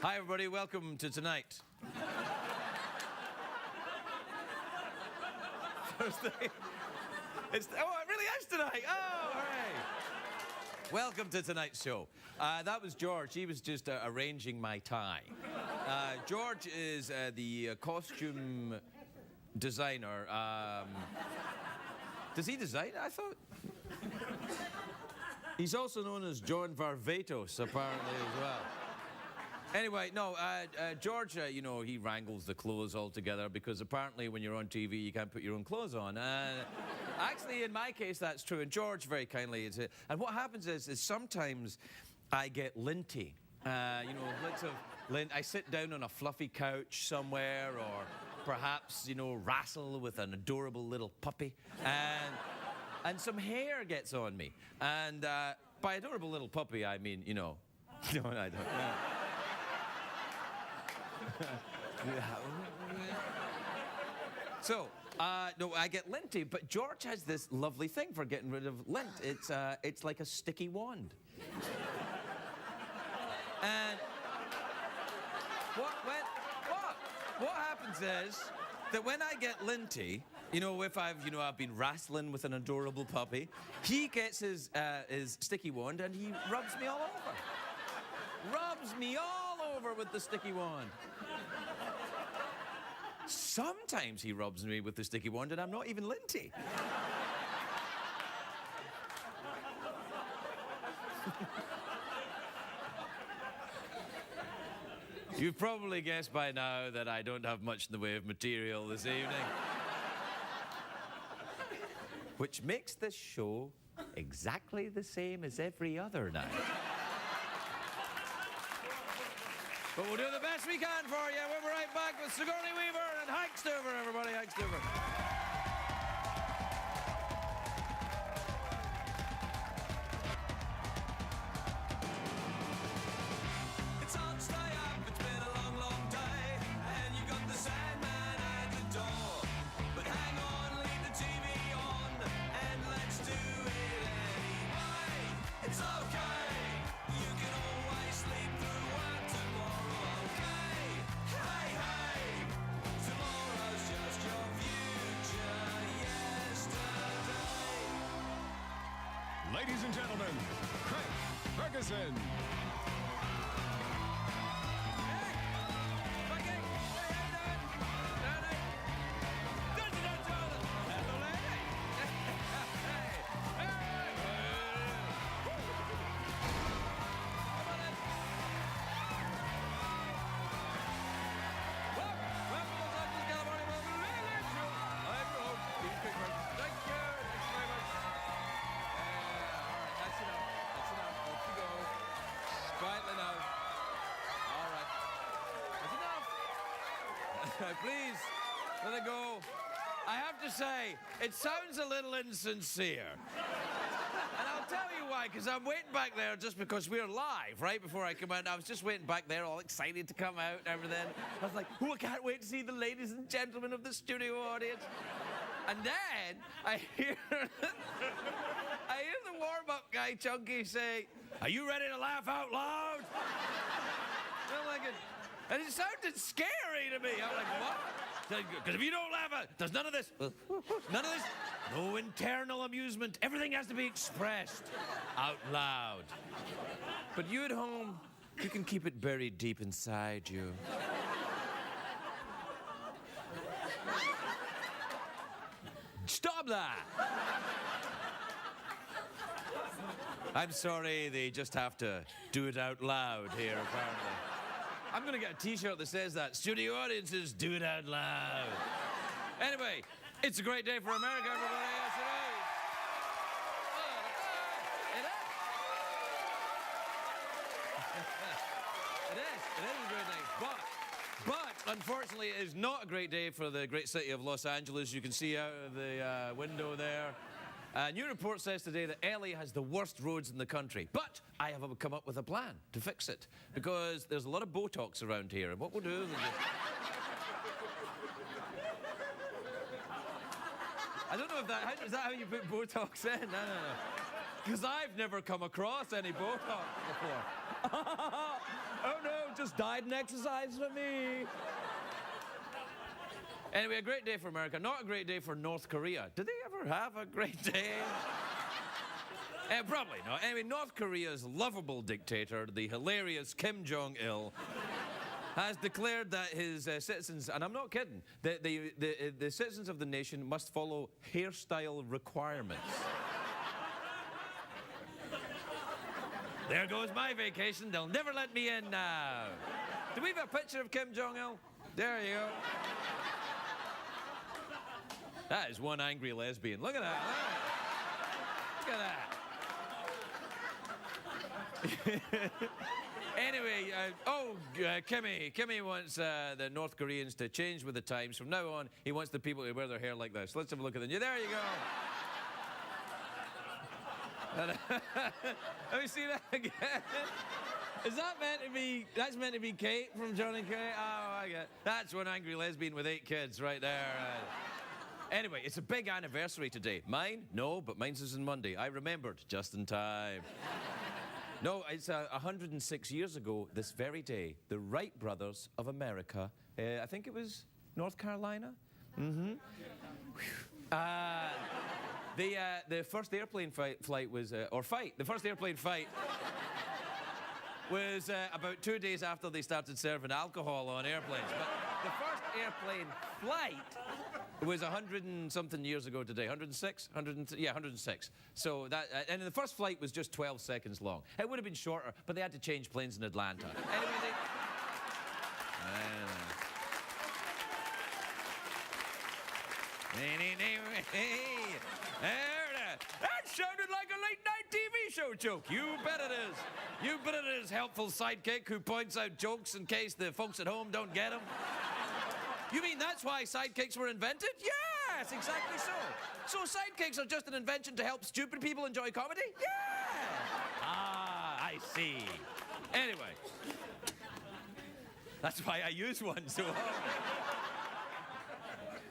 Hi, everybody. Welcome to tonight. Thursday. Oh, it really is tonight. Oh, hooray. Welcome to tonight's show. That was George. He was just arranging my tie. George is the costume designer. Does he design? I thought... He's also known as John Varvatos, apparently, as well. Anyway, no, George, you know, he wrangles the clothes all together because apparently when you're on TV, you can't put your own clothes on. Actually, in my case, that's true. And George very kindly is it. And what happens is sometimes I get linty. You know, bits of lint. I sit down on a fluffy couch somewhere or perhaps, you know, wrestle with an adorable little puppy. And some hair gets on me. And by adorable little puppy, I mean, you know... No, I don't. No. So, no, I get linty, but George has this lovely thing for getting rid of lint. It's like a sticky wand. And what happens is that when I get linty, you know, if I've been wrestling with an adorable puppy, he gets his sticky wand and he rubs me all over. Rubs me all over with the sticky wand. Sometimes he rubs me with the sticky wand and I'm not even linty. You've probably guessed by now that I don't have much in the way of material this evening. Which makes this show exactly the same as every other night. But we'll do the best we can for you. We'll be right back with Sigourney Weaver and Stuever, everybody. Stuever. Ladies and gentlemen, Craig Ferguson. Quietly now. All right. That's enough. Please, let it go. I have to say, it sounds a little insincere. And I'll tell you why, because I'm waiting back there just because we're live right before I come out. I was just waiting back there, all excited to come out and everything. I was like, oh, I can't wait to see the ladies and gentlemen of the studio audience. And then I hear the warm-up guy, Chunky, say, "Are you ready to laugh out loud?" I'm like, and it sounded scary to me. I'm like, what? Because if you don't laugh out, there's none of this. None of this. No internal amusement. Everything has to be expressed out loud. But you at home, you can keep it buried deep inside you. Stop that! I'm sorry, they just have to do it out loud here, apparently. I'm gonna get a t-shirt that says that. Studio audiences, do it out loud. Anyway, it's a great day for America, everybody. Yes, it is. It is a great day. But, unfortunately, it is not a great day for the great city of Los Angeles. You can see out of the window there. A new report says today that LA has the worst roads in the country. But I have come up with a plan to fix it. Because there's a lot of Botox around here. And what we'll do is... I don't know if that... Is that how you put Botox in? No. Because I've never come across any Botox before. Oh no, just diet and exercise for me. Anyway, a great day for America, not a great day for North Korea. Did they ever have a great day? Probably not. Anyway, North Korea's lovable dictator, the hilarious Kim Jong-il, has declared that his citizens, and I'm not kidding, the citizens of the nation must follow hairstyle requirements. There goes my vacation. They'll never let me in now. Do we have a picture of Kim Jong-il? There you go. That is one angry lesbian. Look at that. Look at that. Anyway, Kimmy wants the North Koreans to change with the times. From now on, he wants the people to wear their hair like this. Let's have a look at them. There you go. Let me see that again. Is that meant to be, that's meant to be Kate from Johnny K? Oh, I get it. That's one angry lesbian with 8 kids right there. Anyway, it's a big anniversary today. Mine? No, but mine's is on Monday. I remembered just in time. No, it's 106 years ago, this very day, the Wright brothers of America, I think it was North Carolina? Mm-hmm. The first airplane flight was, the first airplane fight was about 2 days after they started serving alcohol on airplanes. But the first airplane flight was 100 and something years ago today. 106? 106. So that, and the first flight was just 12 seconds long. It would have been shorter, but they had to change planes in Atlanta. Anyway, that sounded like a late-night TV show joke. You bet it is. You bet it is, helpful sidekick who points out jokes in case the folks at home don't get them. You mean that's why sidekicks were invented? Yes, exactly so. So sidekicks are just an invention to help stupid people enjoy comedy? Yeah. Ah, I see. Anyway, that's why I use one so often.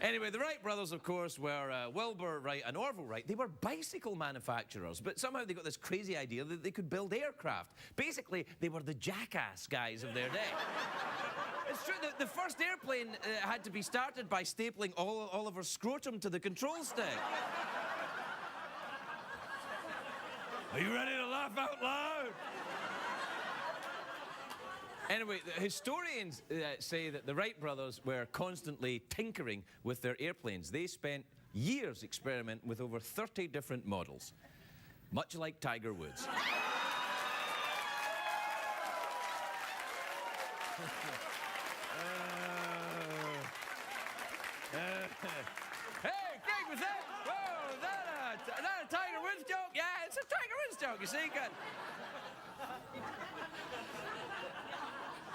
Anyway, the Wright brothers, of course, were Wilbur Wright and Orville Wright. They were bicycle manufacturers, but somehow they got this crazy idea that they could build aircraft. Basically, they were the jackass guys of their day. It's true, the first airplane had to be started by stapling Oliver's scrotum to the control stick. Are you ready to laugh out loud? Anyway, the historians say that the Wright brothers were constantly tinkering with their airplanes. They spent years experimenting with over 30 different models, much like Tiger Woods. Hey, Greg, was that? Whoa, is that a Tiger Woods joke? Yeah, it's a Tiger Woods joke, you see. Good.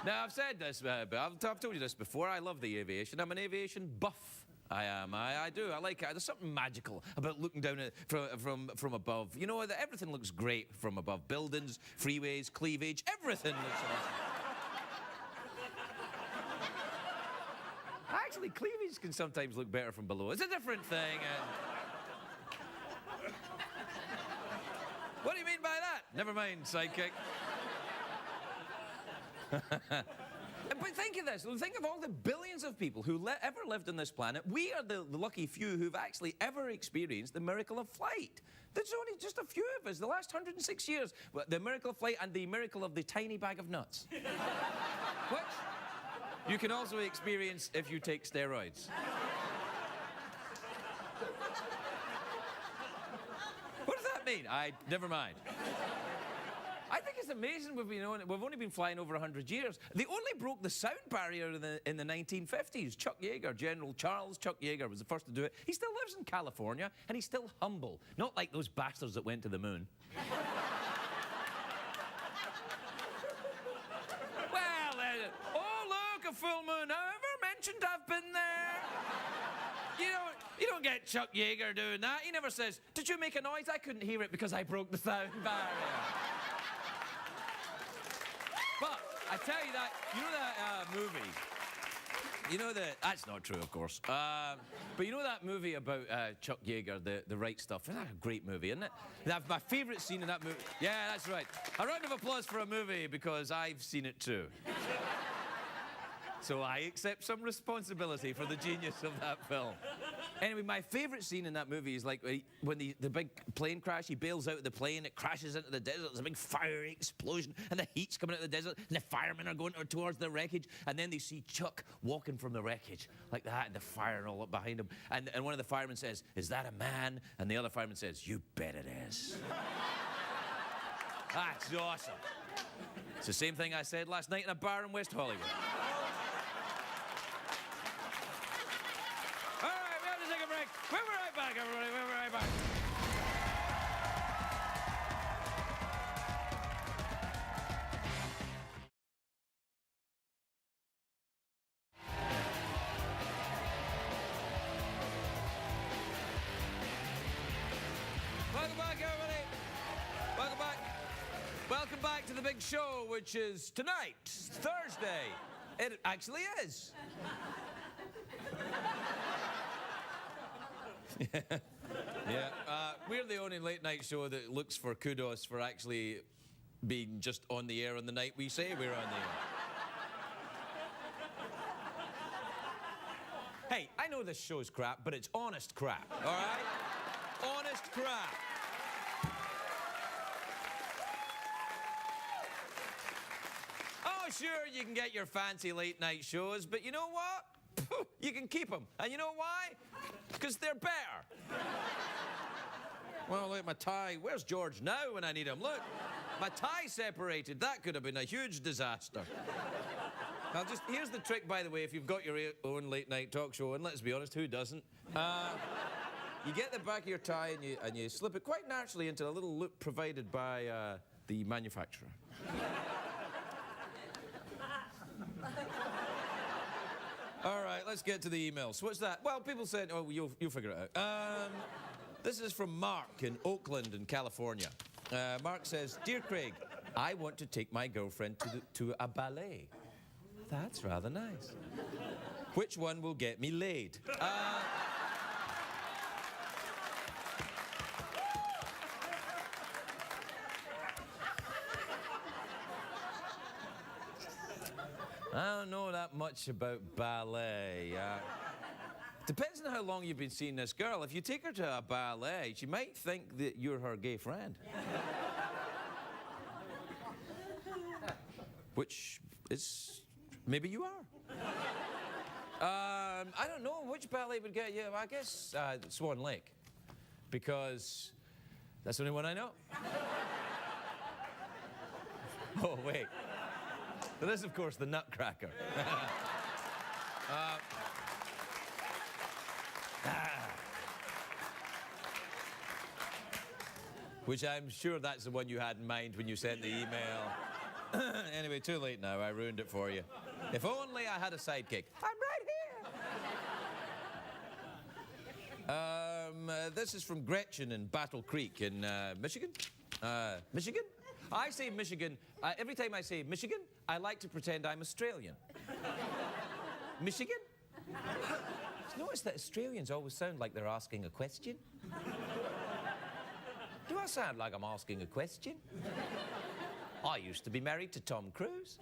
Now, I've said this, but I've told you this before. I love the aviation. I'm an aviation buff. I am. I do. I like it. There's something magical about looking down at it from above. You know, everything looks great from above. Buildings, freeways, cleavage, everything looks awesome. Actually, cleavage can sometimes look better from below. It's a different thing. What do you mean by that? Never mind, sidekick. But think of this. Think of all the billions of people who ever lived on this planet. We are the lucky few who've actually ever experienced the miracle of flight. There's only just a few of us. The last 106 years. The miracle of flight and the miracle of the tiny bag of nuts. Which you can also experience if you take steroids. What does that mean? Never mind. I think it's amazing we've only been flying over 100 years. They only broke the sound barrier in the 1950s. Chuck Yeager, General Charles Chuck Yeager, was the first to do it. He still lives in California, and he's still humble. Not like those bastards that went to the moon. Well, oh, look, a full moon. Have I ever mentioned I've been there? You don't get Chuck Yeager doing that. He never says, did you make a noise? I couldn't hear it because I broke the sound barrier. But I tell you that, you know that movie? You know that... That's not true, of course. But you know that movie about Chuck Yeager, the Right Stuff? Isn't that a great movie, isn't it? My favourite scene in that movie... Yeah, that's right. A round of applause for a movie because I've seen it too. So I accept some responsibility for the genius of that film. Anyway, my favourite scene in that movie is like when the big plane crash, he bails out of the plane, it crashes into the desert, there's a big fiery explosion, and the heat's coming out of the desert, and the firemen are going towards the wreckage, and then they see Chuck walking from the wreckage, like that, and the fire all up behind him. And one of the firemen says, "Is that a man?" And the other fireman says, "You bet it is." That's awesome. It's the same thing I said last night in a bar in West Hollywood. We'll be right back, everybody. We'll be right back. Welcome back, everybody. Welcome back. Welcome back to the big show, which is tonight, Thursday. It actually is. Yeah, we're the only late night show that looks for kudos for actually being just on the air on the night we say we're on the air. Hey, I know this show's crap, but it's honest crap, all right? Honest crap. Oh, sure, you can get your fancy late night shows, but you know what? You can keep them. And you know why? Because they're better. Well, look, my tie. Where's George now when I need him? Look, my tie separated. That could have been a huge disaster. Here's the trick, by the way, if you've got your own late night talk show, and let's be honest, who doesn't? You get the back of your tie and you slip it quite naturally into a little loop provided by the manufacturer. All right, let's get to the emails. What's that? Well, people said, oh, you'll figure it out. This is from Mark in Oakland in California. Mark says, "Dear Craig, I want to take my girlfriend to a ballet." That's rather nice. Which one will get me laid? I don't know that much about ballet. Depends on how long you've been seeing this girl. If you take her to a ballet, she might think that you're her gay friend. Which is... maybe you are. I don't know which ballet would get you. I guess Swan Lake. Because that's the only one I know. Oh, wait. Well, this is, of course, the Nutcracker. Which I'm sure that's the one you had in mind when you sent the email. Anyway, too late now. I ruined it for you. If only I had a sidekick. I'm right here. This is from Gretchen in Battle Creek in Michigan. Michigan? I say Michigan. Every time I say Michigan, I like to pretend I'm Australian. Michigan? Notice that Australians always sound like they're asking a question. Do I sound like I'm asking a question? I used to be married to Tom Cruise.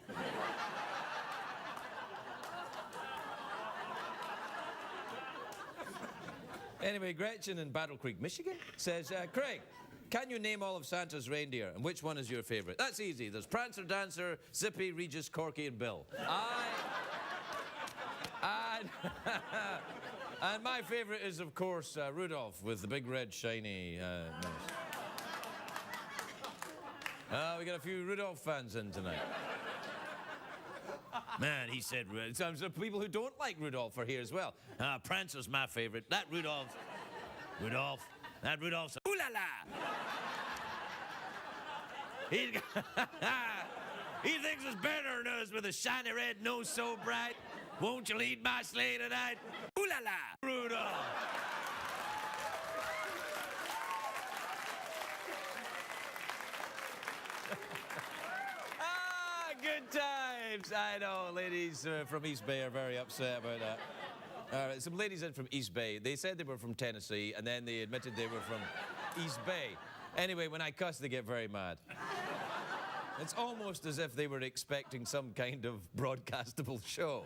Anyway, Gretchen in Battle Creek, Michigan, says, Craig, can you name all of Santa's reindeer, and which one is your favorite? That's easy. There's Prancer, Dancer, Zippy, Regis, Corky, and Bill. And my favorite is, of course, Rudolph with the big red shiny nose. We got a few Rudolph fans in tonight. Man, he said some people who don't like Rudolph are here as well. Prancer's my favorite. That Rudolph's ooh la la. He thinks it's better than us with a shiny red nose so bright. Won't you lead my sleigh tonight? Ooh la la, Rudolph. Good times. wives. I know, ladies from East Bay are very upset about that. All right, some ladies in from East Bay. They said they were from Tennessee, and then they admitted they were from East Bay. Anyway, when I cuss, they get very mad. It's almost as if they were expecting some kind of broadcastable show.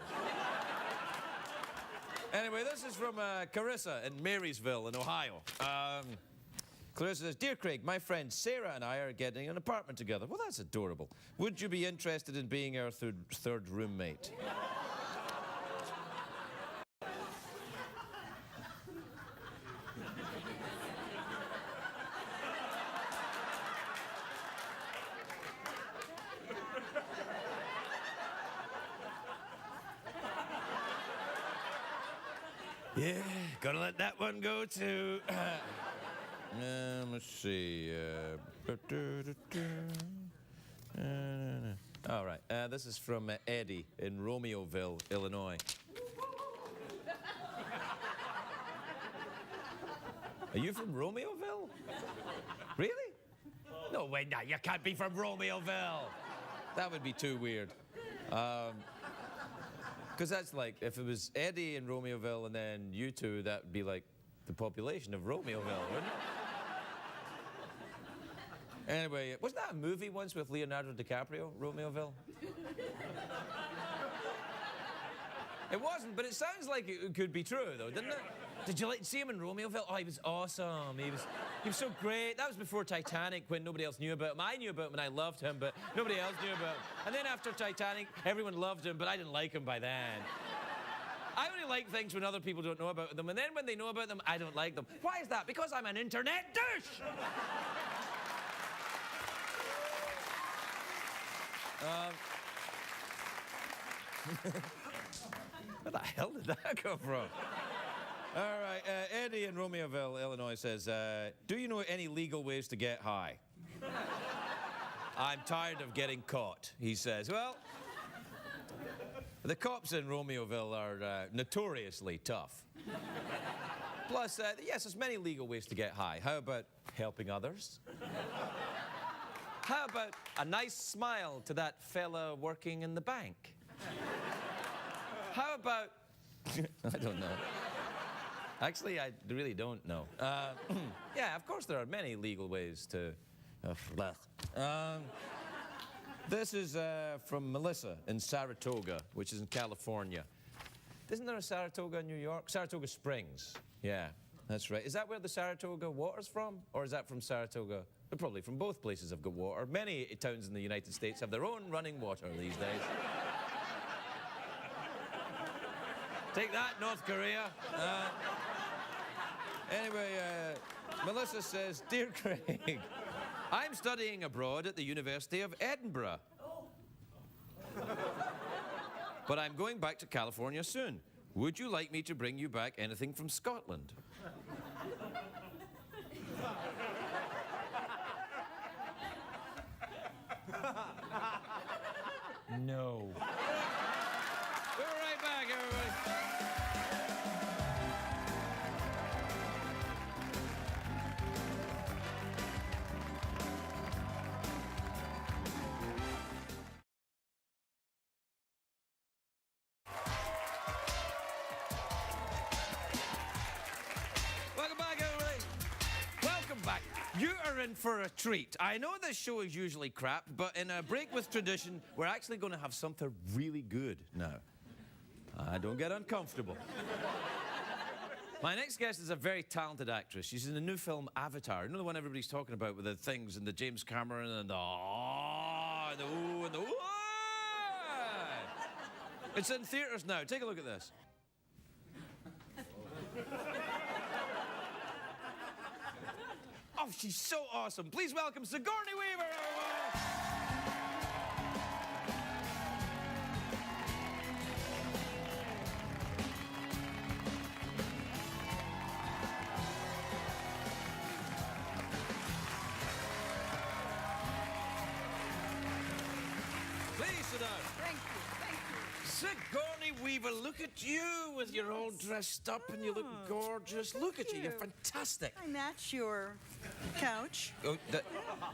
Anyway, this is from Carissa in Marysville in Ohio. Clarissa says, Dear Craig, my friend Sarah and I are getting an apartment together. Well, that's adorable. Would you be interested in being our third roommate? Yeah, gotta let that one go too. Let's see. All right, this is from Eddie in Romeoville, Illinois. Are you from Romeoville? Really? No way, no, you can't be from Romeoville. That would be too weird. Because that's like, if it was Eddie in Romeoville and then you two, that would be like the population of Romeoville, wouldn't it? Anyway, wasn't that a movie once with Leonardo DiCaprio, Romeoville? It wasn't, but it sounds like it could be true, though, didn't it? Did you see him in Romeoville? Oh, he was awesome. He was so great. That was before Titanic, when nobody else knew about him. I knew about him and I loved him, but nobody else knew about him. And then after Titanic, everyone loved him, but I didn't like him by then. I only like things when other people don't know about them, and then when they know about them, I don't like them. Why is that? Because I'm an internet douche! Where the hell did that come from? All right, Eddie in Romeoville, Illinois says, do you know any legal ways to get high? I'm tired of getting caught, he says. Well, the cops in Romeoville are notoriously tough. Plus, yes, there's many legal ways to get high. How about helping others? How about a nice smile to that fella working in the bank? How about... I don't know. Actually, I really don't know. Yeah, of course there are many legal ways to... This is from Melissa in Saratoga, which is in California. Isn't there a Saratoga in New York? Saratoga Springs. Yeah, that's right. Is that where the Saratoga water's from? Or is that from Saratoga? They're probably from both places have got water. Many towns in the United States have their own running water these days. Take that, North Korea. Anyway, Melissa says, Dear Craig, I'm studying abroad at the University of Edinburgh. But I'm going back to California soon. Would you like me to bring you back anything from Scotland? No. We're right back, everybody. Welcome back, everybody. Welcome back. You are in for a treat. I know this show is usually crap, but in a break with tradition, we're actually going to have something really good now. Don't get uncomfortable. My next guest is a very talented actress. She's in the new film Avatar. You know the one everybody's talking about with the things and the James Cameron and the and the ooh and the ooh. It's in theaters now. Take a look at this. Oh, she's so awesome. Please welcome Sigourney Weaver, everyone. Please sit down. Thank you. Sigourney Weaver, look at you with your all dressed up and you look gorgeous. Look at you, you're fantastic. I match your couch. Oh,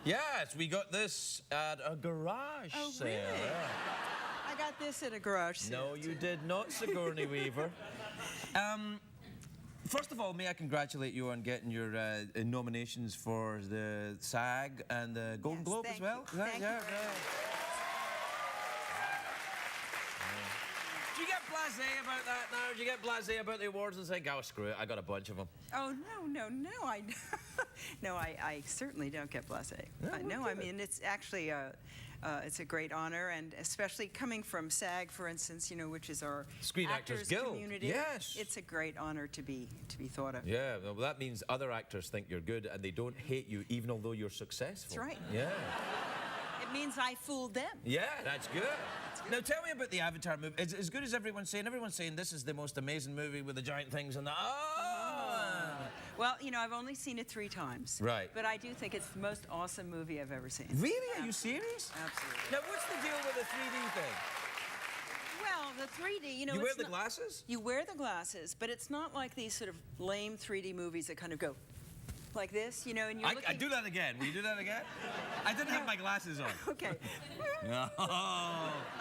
yes, we got this at a garage Oh, sale. really? Yeah. I got this at a garage sale. No, you did not, Sigourney Weaver. First of all, may I congratulate you on getting your nominations for the SAG and the Golden Yes, Globe as thank well? you. Is that- Thank you yeah, very right. much. Do you get blasé about that now? Do you get blasé about the awards and think, oh, screw it, I got a bunch of them? Oh, no, I certainly don't get blasé. No, I mean, it's actually, it's a great honor, and especially coming from SAG, for instance, you know, which is our Screen Actors Guild. community. Yes. It's a great honor to be thought of. Yeah, well, that means other actors think you're good and they don't hate you even although you're successful. That's right. Yeah. It means I fooled them. Yeah, that's good. Now tell me about the Avatar movie. It's as good as everyone's saying. Everyone's saying this is the most amazing movie with the giant things and the... Well, you know, I've only seen it 3 times. Right. But I do think it's the most awesome movie I've ever seen. Really? Are you serious? Absolutely. Now, what's the deal with the 3D thing? Well, the 3D, you know, You wear it's the not- glasses? You wear the glasses, but it's not like these sort of lame 3D movies that kind of go like this, you know, and you're I looking... do that again. Will you do that again? I didn't have my glasses on. Okay. No.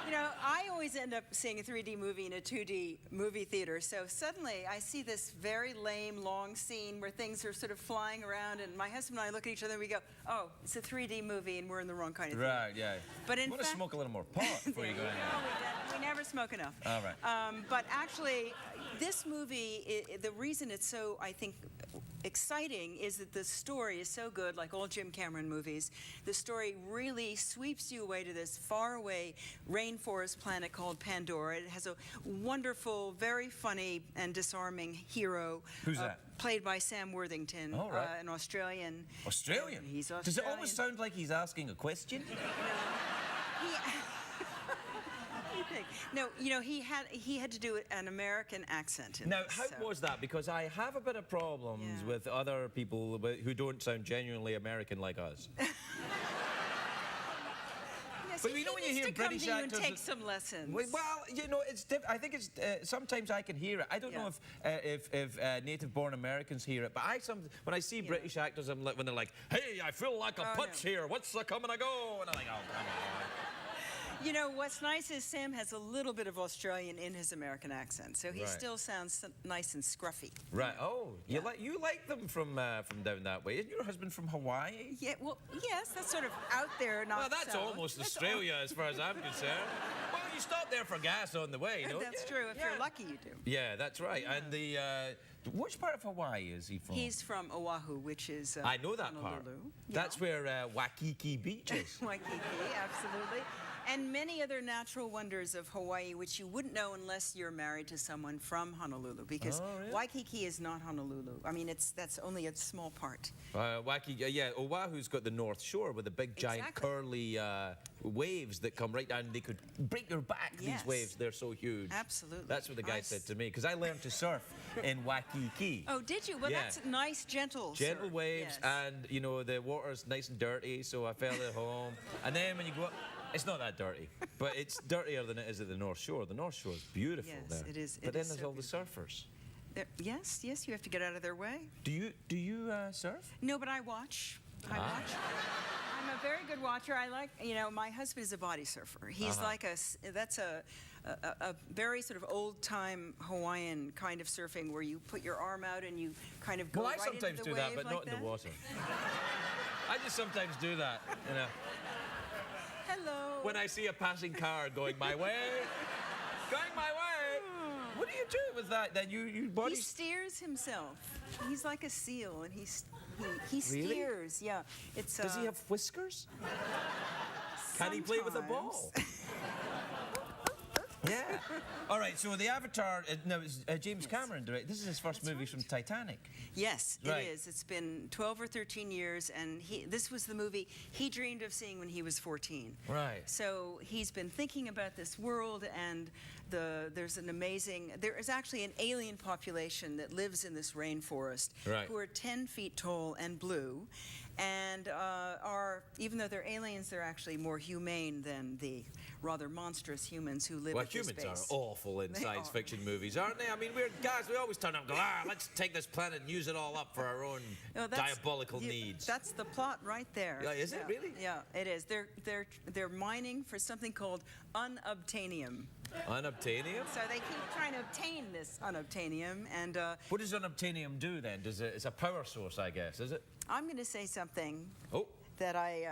You know, I always end up seeing a 3D movie in a 2D movie theater, so suddenly I see this very lame, long scene where things are sort of flying around, and my husband and I look at each other and we go, oh, it's a 3D movie and we're in the wrong kind of theater. Right, yeah. But in you want to fact- smoke a little more pot before you go in there. No, we never smoke enough. All right. But actually, this movie, the reason it's so, I think, exciting is that the story is so good, like all Jim Cameron movies. The story really sweeps you away to this faraway rainforest planet called Pandora. It has a wonderful, very funny and disarming hero. Who's that? Played by Sam Worthington, Oh, right. an Australian. Australian? He's Australian. Does it almost sound like he's asking a question? No, you know, he had to do an American accent. Now, this, how so. was that? Because I have a bit of problems Yeah. with other people who don't sound genuinely American like us. Yes, But he you know when you needs hear to come British to you and actors take that- some lessons. Well, you know, it's I think it's sometimes I can hear it. I don't know if native-born Americans hear it, but when I see British actors, I'm like when they're like, "Hey, I feel like a Oh, putz no. here. What's the coming to go?" And I'm like, "Oh, come on." You know, what's nice is Sam has a little bit of Australian in his American accent, so he Right. still sounds nice and scruffy. Right. Oh, you like them from down that way. Isn't your husband from Hawaii? Yeah, well, yes, that's sort of out there, not Well, that's so. almost That's Australia as far as I'm concerned. Well, you stop there for gas on the way, don't That's you? true. If Yeah. you're lucky, you do. Yeah, that's right. And which part of Hawaii is he from? He's from Oahu, which is I know that part. Honolulu. That's where Waikiki Beach is. Waikiki, absolutely. And many other natural wonders of Hawaii, which you wouldn't know unless you're married to someone from Honolulu, because Oh, really? Waikiki is not Honolulu. I mean, that's only a small part. Waikiki, yeah, Oahu's got the North Shore with the big giant Exactly. curly waves that come right down. They could break your back, Yes. these waves. They're so huge. Absolutely. That's what the guy I said s- to me, because I learned to surf in Waikiki. Oh, did you? Well, Yeah. that's nice, gentle. Gentle surf. waves, Yes. and you know the water's nice and dirty, so I felt at home. And then when you go up, it's not that dirty, but it's dirtier than it is at the North Shore. The North Shore is beautiful Yes, there. it is- But it then is there's so all the surfers. Yes, you have to get out of their way. Do you surf? No, but I watch. I watch. I'm a very good watcher. I like, you know, my husband is a body surfer. He's like that's a very sort of old-time Hawaiian kind of surfing where you put your arm out and you kind of go Well, I right into sometimes the do that, wave but like not in that. the water. I just sometimes do that, you know. Hello. When I see a passing car going my way, going my way. What do you do with that? Then you body. He steers himself. He's like a seal, and he Really? steers. Yeah, it's. Does he have whiskers? Can he play with a ball? Yeah. All right. So the Avatar. No, it's James Cameron directed. This is his first movie from Titanic. Yes, Right. it is. It's been 12 or 13 years, and this was the movie he dreamed of seeing when he was 14. Right. So he's been thinking about this world, and there is actually an alien population that lives in this rainforest Right. who are 10 feet tall and blue. and even though they're aliens, they're actually more humane than the rather monstrous humans who live Well, at this humans base. are awful in They science are. fiction movies, aren't they? I mean, we're guys, we always turn up and go, let's take this planet and use it all up for our own No, that's- diabolical needs. That's the plot right there. Yeah, is it really? Yeah, it is. They're mining for something called unobtainium. Unobtainium? So they keep trying to obtain this unobtainium, and What does unobtainium do then? It's a power source, I guess, is it? I'm going to say something Oh, that I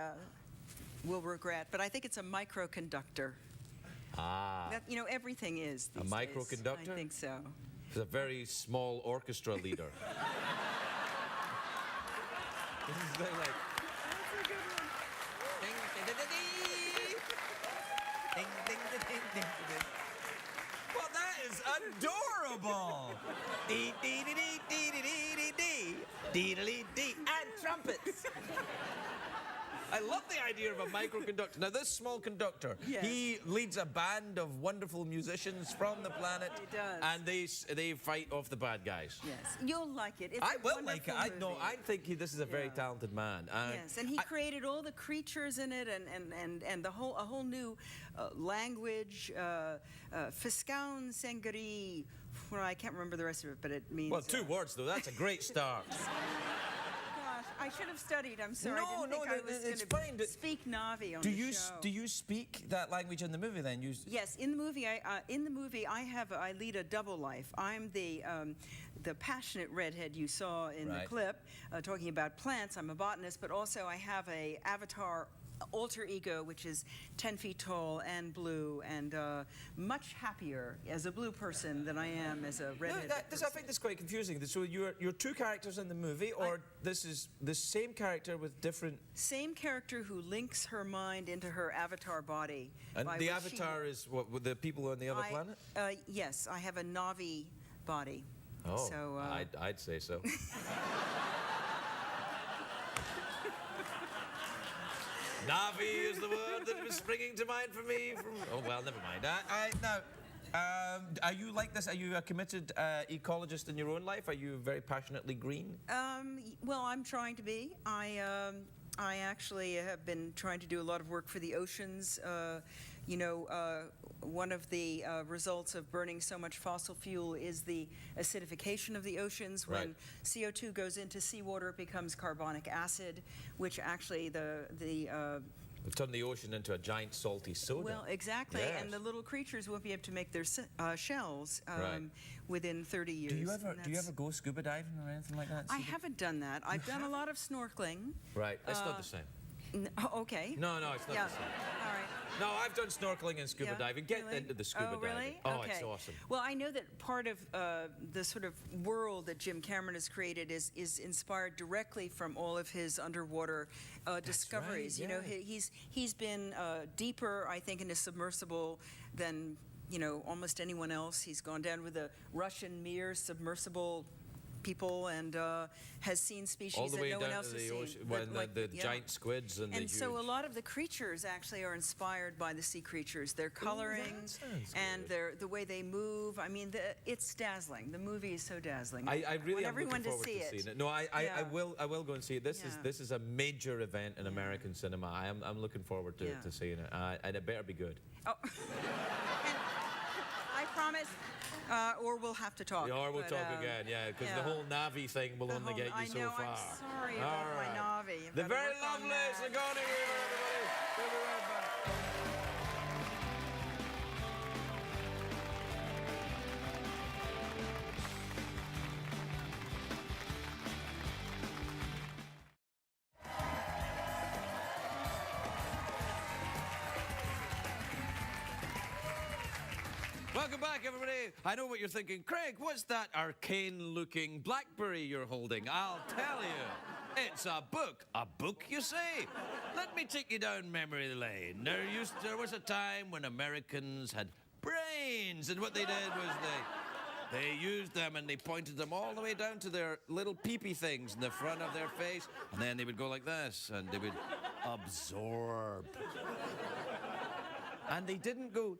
will regret, but I think it's a microconductor. That, everything is A these days. microconductor? I think so. it's a very small orchestra leader. This is like, That's a good one. ding, ding, ding, ding, ding, ding, ding, ding, ding, ding. Well, that is adorable. Dee, dee, dee, dee, dee, dee, dee, dee, dee, dee, dee, dee, and trumpets. I love the idea of a microconductor. Now, this small conductor, Yes. he leads a band of wonderful musicians from the planet. He does. And they fight off the bad guys. Yes, you'll like it. It's I a will like it. wonderful movie. I think this is a very Yeah. talented man. Yes, and he created all the creatures in it, and a whole new language. Fiscaun Sengari. Well, I can't remember the rest of it, but it means. Well, 2 words, though. That's a great start. Gosh, I should have studied. I'm sorry. No, I didn't no, think I was it's going fine. to speak Navi on Do the you show. do you speak that language in the movie then? Yes, in the movie, I lead a double life. I'm the passionate redhead you saw in the Right. clip, talking about plants. I'm a botanist, but also I have a avatar alter ego, which is 10 feet tall and blue, and much happier as a blue person than I am as a No, redhead. I think that's quite confusing. So you're 2 characters in the movie, or this is the same character with different. Same character who links her mind into her avatar body. And by the which avatar is what, with the people on the other planet? Yes, I have a Navi body. Oh, So, I'd say so. Navi is the word that was springing to mind for me. Oh well, never mind. Now, are you like this? Are you a committed ecologist in your own life? Are you very passionately green? Well, I'm trying to be. I actually have been trying to do a lot of work for the oceans. One of the results of burning so much fossil fuel is the acidification of the oceans. When Right. CO2 goes into seawater, it becomes carbonic acid, which actually We've turned the ocean into a giant salty soda. well, exactly, Yes. and the little creatures won't be able to make their shells Right. within 30 years. Do you and ever that's- go scuba diving or anything like that? I haven't done that. I've done a lot of snorkeling. Right, it's not the same. Okay. No, it's not Yeah. the same. All right. No, I've done snorkeling and scuba Yeah, diving. Get really? into the scuba oh, really? diving. Oh, Okay. it's awesome. Well, I know that part of the sort of world that Jim Cameron has created is inspired directly from all of his underwater discoveries. right, You know, yeah. he's been deeper, I think, in his submersible than almost anyone else. He's gone down with the Russian Mir submersible people and has seen species All the that way no one down else to has the seen. ocean, But when like, the yeah. giant squids and the And so a huge- lot of the creatures actually are inspired by the sea creatures. Their coloring sounds and good. the way they move. I mean, it's dazzling. The movie is so dazzling. I really want am everyone looking forward to see to it. seeing it. No, I Yeah. will go and see it. This Yeah. is a major event in American cinema. I'm looking forward to Yeah. seeing it, and it better be good. Oh. And I promise, or we'll have to talk. Or we'll but, talk again, yeah, because the yeah. whole Navi thing will The only whole- get you I so know, far. I'm sorry All about my right. Navi. I've The gotta very work on lovely that. Sigourney here, everybody. We'll be right back. Welcome back, everybody. I know what you're thinking. Craig, what's that arcane-looking BlackBerry you're holding? I'll tell you. It's a book. A book, you say? Let me take you down memory lane. There was a time when Americans had brains, and what they did was they used them and they pointed them all the way down to their little peepee things in the front of their face, and then they would go like this, and they would absorb. And they didn't go.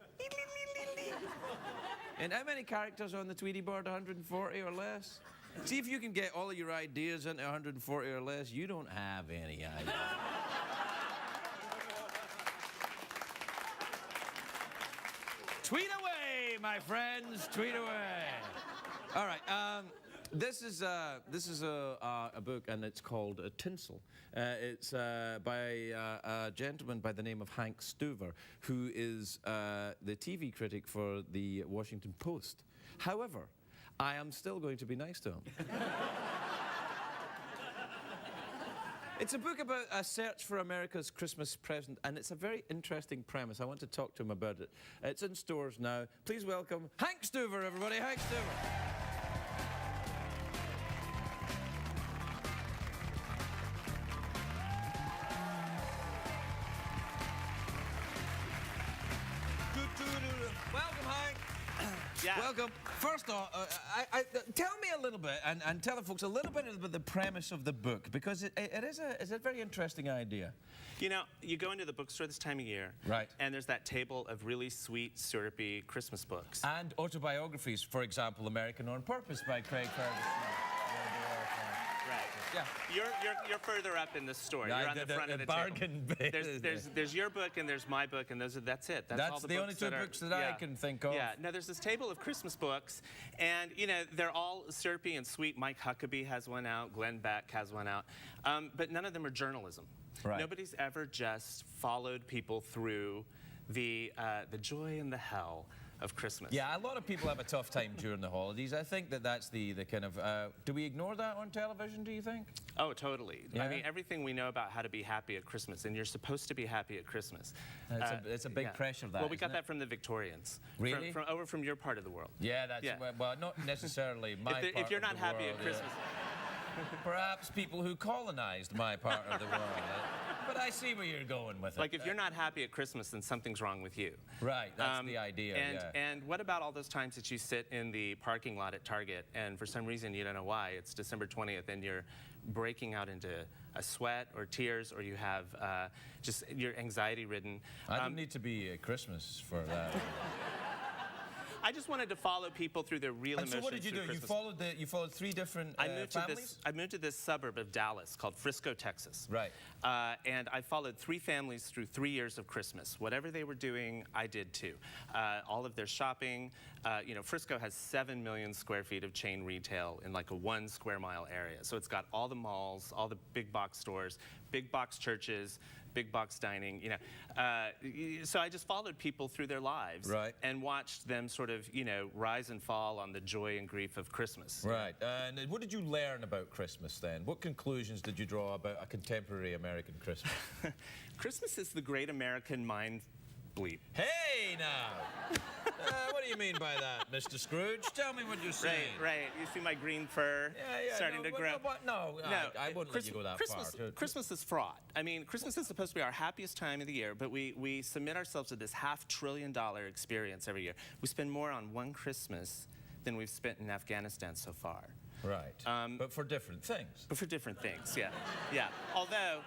And how many characters on the Tweety board? 140 or less? See if you can get all of your ideas into 140 or less. You don't have any idea. Tweet away, my friends. Tweet away. All right. This is a book, and it's called Tinsel. It's by a gentleman by the name of Hank Stuever, who is the TV critic for the Washington Post. However, I am still going to be nice to him. It's a book about a search for America's Christmas present, and it's a very interesting premise. I want to talk to him about it. It's in stores now. Please welcome Hank Stuever, everybody. Hank Stuever. Welcome, Hank. Yeah. Welcome. First off, tell me a little bit, and tell the folks a little bit about the premise of the book, because it is a very interesting idea. You know, you go into the bookstore this time of year, Right. and there's that table of really sweet, syrupy Christmas books. And autobiographies, for example, American on Purpose by Craig Ferguson. Right. Yeah. You're further up in the store. Yeah, You're on the front of the bargain table. bin. There's your book and there's my book, and that's it. That's all That's the only books two that are- books that I can think of. Yeah. No, there's this table of Christmas books, and you know they're all syrupy and sweet. Mike Huckabee has one out. Glenn Beck has one out, but none of them are journalism. Right. Nobody's ever just followed people through the joy and the hell of Christmas. Yeah, a lot of people have a tough time during the holidays. I think that's the kind of... do we ignore that on television, do you think? Oh, totally. Yeah? I mean, everything we know about how to be happy at Christmas, and you're supposed to be happy at Christmas. It's a big yeah. pressure, that, Well, we got isn't that it? from the Victorians. Really? Over from your part of the world. Yeah, that's... Yeah. Well, not necessarily my part If you're of not the happy world, at Christmas. Perhaps people who colonized my part of the world. But I see where you're going with it. Like, if you're not happy at Christmas, then something's wrong with you. Right, that's the idea, yeah. And what about all those times that you sit in the parking lot at Target, and for some reason, you don't know why, it's December 20th, and you're breaking out into a sweat or tears, or you have just, you're anxiety-ridden. I don't need to be at Christmas for that. I just wanted to follow people through their real And emotions. so what did you do? through You Christmas. followed three different families? I moved to this suburb of Dallas called Frisco, Texas. Right. And I followed three families through 3 years of Christmas. Whatever they were doing, I did too. All of their shopping. You know, Frisco has 7 million square feet of chain retail in like a 1 square mile area. So it's got all the malls, all the big box stores, big box churches, big box dining, you know. So I just followed people through their lives. Right. And watched them sort of, you know, rise and fall on the joy and grief of Christmas. Right. And what did you learn about Christmas then? What conclusions did you draw about a contemporary American Christmas? Christmas is the great American mind bleep. Hey, now! What do you mean by that, Mr. Scrooge? Tell me what you're saying. Right. You see my green fur starting to grow? No, I wouldn't let you go that far. Christmas is fraught. I mean, Christmas is supposed to be our happiest time of the year, but we submit ourselves to this $500 billion experience every year. We spend more on one Christmas than we've spent in Afghanistan so far. Right. But for different things. But for different things, yeah. Although...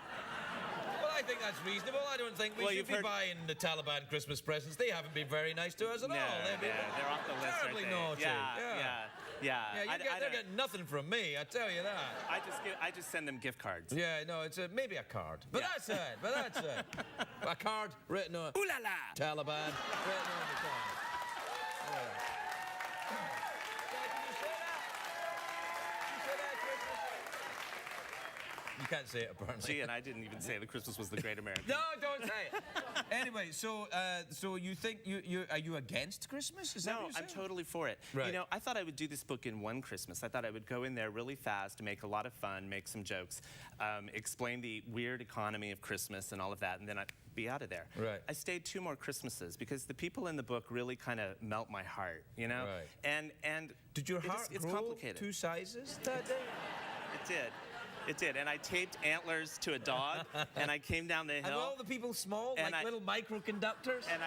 Well, I think that's reasonable. I don't think we should be buying the Taliban Christmas presents. They haven't been very nice to us at all. They're off the list. Terribly naughty. Yeah. They're getting nothing from me, I tell you that. I just send them gift cards. Yeah, no, it's maybe a card. But that's it. A card written on... Ooh la la! Taliban written on the card. Yeah. You can't say it, apparently. Gee, and I didn't even say that Christmas was the great American. No, don't say it. Anyway, so you think are you against Christmas? Is that No, what you're I'm saying? totally for it. Right. You know, I thought I would do this book in one Christmas. I thought I would go in there really fast, make a lot of fun, make some jokes, explain the weird economy of Christmas and all of that, and then I'd be out of there. Right. I stayed 2 more Christmases because the people in the book really kind of melt my heart, you know? Right. And Did your heart it's grow complicated. 2 sizes that day? It did, and I taped antlers to a dog, and I came down the hill. And all the people small, And like little microconductors? And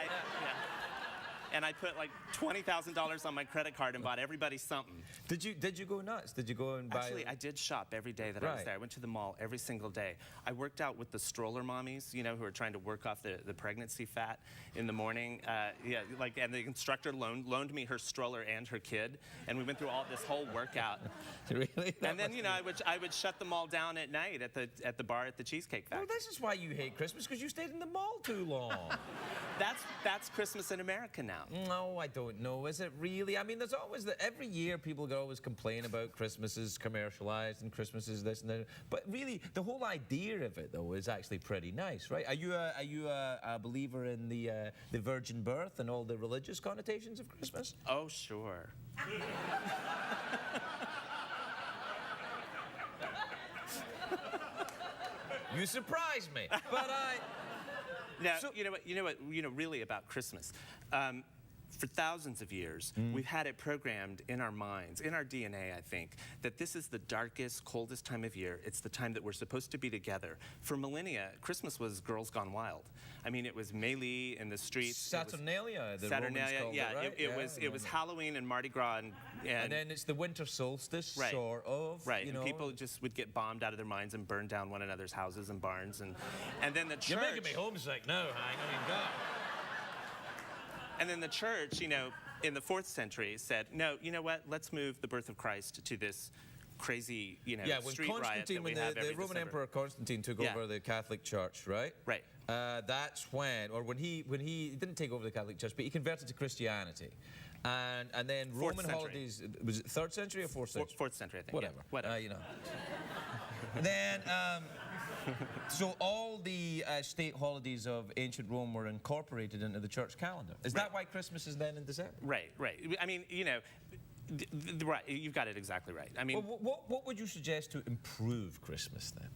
and I put like $20,000 on my credit card and bought everybody something. Did you go nuts? Did you go and buy? Actually, I did shop every day that I was Right. there. I went to the mall every single day. I worked out with the stroller mommies, you know, who are trying to work off the pregnancy fat in the morning. Yeah, like, and the instructor loaned me her stroller and her kid, and we went through all this whole workout. Really? And then, you know, I would shut them all down at night at the bar at the Cheesecake Factory. Well, this is why you hate Christmas, because you stayed in the mall too long. That's Christmas in America now. No, I don't know. Is it really? I mean, there's always every year people always complain about Christmas is commercialized and Christmas is this and that. But really, the whole idea of it, though, is actually pretty nice, right? Are you a believer in the virgin birth and all the religious connotations of Christmas? Oh, sure. You surprised me, but Now, So- you know really about Christmas. For thousands of years, we've had it programmed in our minds, in our DNA, I think, that this is the darkest, coldest time of year. It's the time that we're supposed to be together. For millennia, Christmas was Girls Gone Wild. I mean, it was melee in the streets. Saturnalia, the Romans Saturnalia, called yeah. it, right? It was Halloween and Mardi Gras, And then it's the winter solstice, Right. sort of. right, You and know. people just would get bombed out of their minds and burn down one another's houses and barns, and then the church. You're making me homesick now, Hank. I mean, God. And then the church, you know, in the 4th century said, no, you know what? Let's move the birth of Christ to this crazy, you know, Yeah, when street riot that Constantine, we when have the every Roman December. Emperor Constantine took Yeah. over the Catholic Church, right? Right. That's when he didn't take over the Catholic Church, but he converted to Christianity, and then Fourth Roman century. holidays, was it 3rd century or 4th century? 4th century, I think. Whatever. Yeah. Whatever. You know. Then, so all the state holidays of ancient Rome were incorporated into the church calendar. Is that why Christmas is then in December? Right. I mean, you know, right. You've got it exactly right. I mean, Well, what would you suggest to improve Christmas then?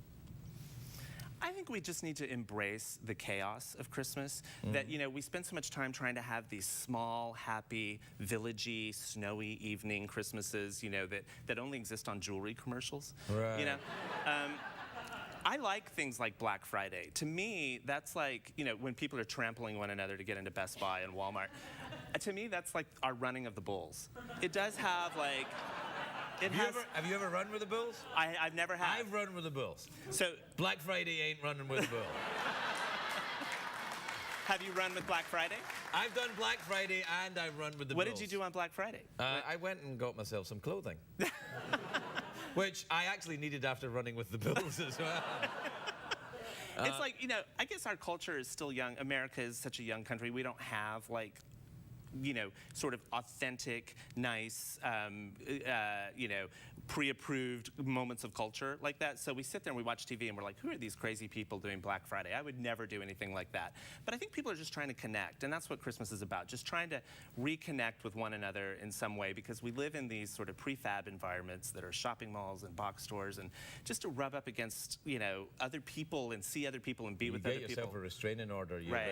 I think we just need to embrace the chaos of Christmas. That, you know, we spend so much time trying to have these small, happy, villagey, snowy evening Christmases, you know, that only exist on jewelry commercials. Right. You know? I like things like Black Friday. To me, that's like, you know, when people are trampling one another to get into Best Buy and Walmart. To me, that's like our running of the bulls. It does have, like... Have you ever run with the Bulls? I've never had. I've run with the Bulls. So, Black Friday ain't running with the Bulls. have you run with Black Friday? I've done Black Friday and I've run with the What Bulls. did you do on Black Friday? I went and got myself some clothing. Which I actually needed after running with the Bulls as well. It's like, you know, I guess our culture is still young. America is such a young country. We don't have, like, you know, sort of authentic, nice, you know, pre-approved moments of culture like that. So we sit there and we watch TV and we're like, who are these crazy people doing Black Friday? I would never do anything like that. But I think people are just trying to connect, and that's what Christmas is about, just trying to reconnect with one another in some way, because we live in these sort of prefab environments that are shopping malls and box stores, and just to rub up against, you know, other people and see other people and be with other people. You get yourself a restraining order. Right.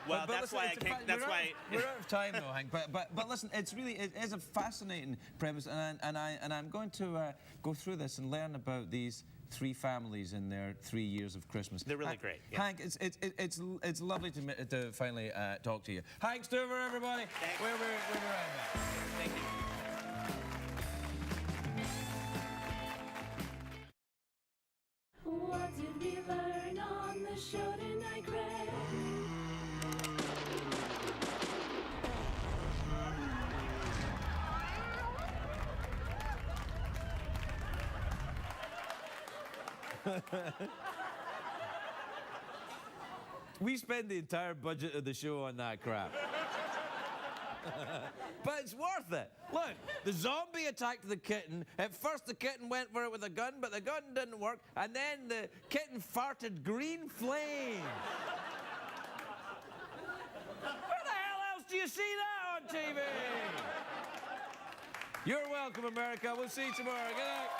Well, But that's listen, why I it's a can't. fa- That's we're why. out- we're out of time though, Hank. But listen, it is a fascinating premise, and I'm going to go through this and learn about these 3 families in their 3 years of Christmas. They're really great. Yeah. Hank, it's lovely to finally talk to you. Hank Stuever, everybody. Thanks. We're right back. Thank you. What did we learn on the show tonight, Greg? We spend the entire budget of the show on that crap. But it's worth it. Look, the zombie attacked the kitten. At first, the kitten went for it with a gun, but the gun didn't work. And then the kitten farted green flame. Where the hell else do you see that on TV? You're welcome, America. We'll see you tomorrow. Good night.